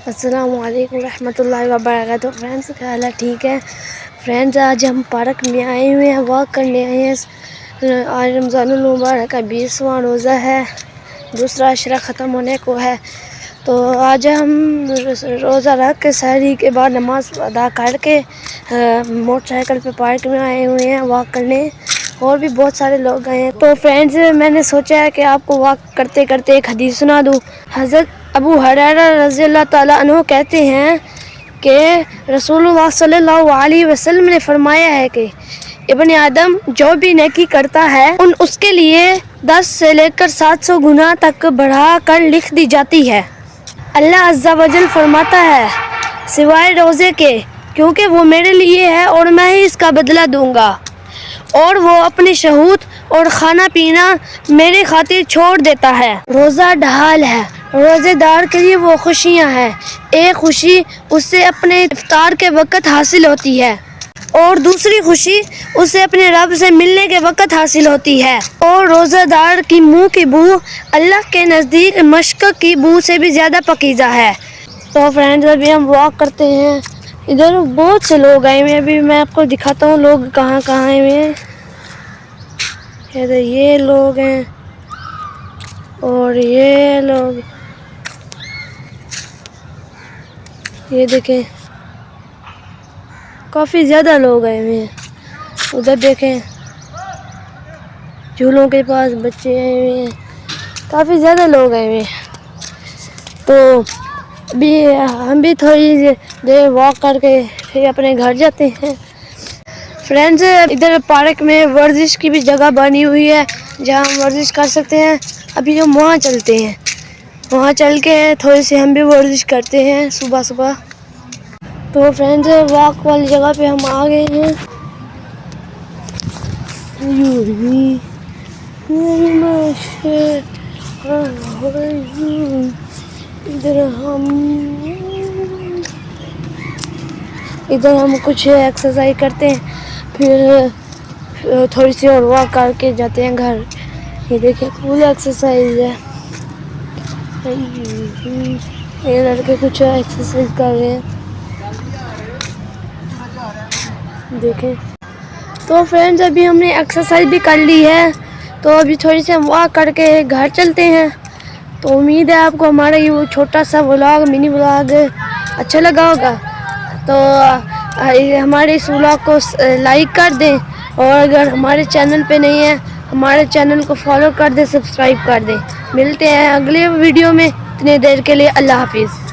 السلام علیکم ورحمۃ اللہ وبرکاتہ۔ فرینڈس کیا حال ہے؟ ٹھیک ہے فرینڈس، آج ہم پارک میں آئے ہوئے ہیں، واک کرنے آئے ہیں۔ آج رمضان المبارک کا 20واں روزہ ہے، دوسرا عشرہ ختم ہونے کو ہے، تو آج ہم روزہ رکھ کے سحری کے بعد نماز ادا کر کے موٹر سائیکل پہ پارک میں آئے ہوئے ہیں واک کرنے، اور بھی بہت سارے لوگ آئے ہیں۔ تو فرینڈز، میں نے سوچا ہے کہ آپ کو واک کرتے کرتے ایک حدیث سنا دوں۔ حضرت ابو ہریرہ رضی اللہ تعالیٰ عنہ کہتے ہیں کہ رسول اللہ صلی اللہ علیہ وسلم نے فرمایا ہے کہ ابن آدم جو بھی نیکی کرتا ہے اس کے لیے 10 سے لے کر 700 گنا تک بڑھا کر لکھ دی جاتی ہے۔ اللہ عز و جل فرماتا ہے سوائے روزے کے، کیونکہ وہ میرے لیے ہے اور میں ہی اس کا بدلہ دوں گا، اور وہ اپنی شہوت اور کھانا پینا میرے خاطر چھوڑ دیتا ہے۔ روزہ ڈھال ہے، روزے دار کے لیے وہ خوشیاں ہیں۔ ایک خوشی اسے اپنے افطار کے وقت حاصل ہوتی ہے، اور دوسری خوشی اسے اپنے رب سے ملنے کے وقت حاصل ہوتی ہے، اور روزہ دار کی منہ کی بو اللہ کے نزدیک مشک کی بو سے بھی زیادہ پاکیزہ ہے۔ تو فرینڈز، ابھی ہم واک کرتے ہیں، ادھر بہت سے لوگ آئے ہوئے ہیں، ابھی میں آپ کو دکھاتا ہوں لوگ کہاں کہاں آئے ہوئے ہیں۔ ادھر یہ لوگ ہیں اور یہ لوگ، یہ دیکھیں کافی زیادہ لوگ آئے ہوئے ہیں۔ ادھر دیکھیں جھولوں کے پاس بچے آئے ہوئے ہیں، کافی زیادہ لوگ آئے ہوئے ہیں۔ تو ابھی ہم بھی تھوڑی دیر واک کر کے پھر اپنے گھر جاتے ہیں۔ فرینڈز، ادھر پارک میں ورزش کی بھی جگہ بنی ہوئی ہے جہاں ہم ورزش کر سکتے ہیں۔ ابھی ہم وہاں چلتے ہیں، وہاں چل کے تھوڑی سی ہم بھی ورزش کرتے ہیں صبح صبح۔ تو فرینڈز، واک والی جگہ پہ ہم آ گئے ہیں۔ ادھر ہم کچھ ایکسرسائز کرتے ہیں، پھر تھوڑی سی اور واک کر کے جاتے ہیں گھر۔ یہ دیکھیں فل ایکسرسائز ہے، یہ لڑکے کچھ ایکسرسائز کر رہے ہیں، دیکھیں۔ تو فرینڈز، ابھی ہم نے ایکسرسائز بھی کر لی ہے، تو ابھی تھوڑی سی ہم واک کر کے گھر چلتے ہیں۔ تو امید ہے آپ کو ہمارا یہ وہ چھوٹا سا ولاگ، منی ولاگ اچھا لگا ہوگا، تو ہمارے اس ولاگ کو لائک کر دیں، اور اگر ہمارے چینل پہ نہیں ہیں ہمارے چینل کو فالو کر دیں، سبسکرائب کر دیں۔ ملتے ہیں اگلے ویڈیو میں، اتنے دیر کے لیے اللہ حافظ۔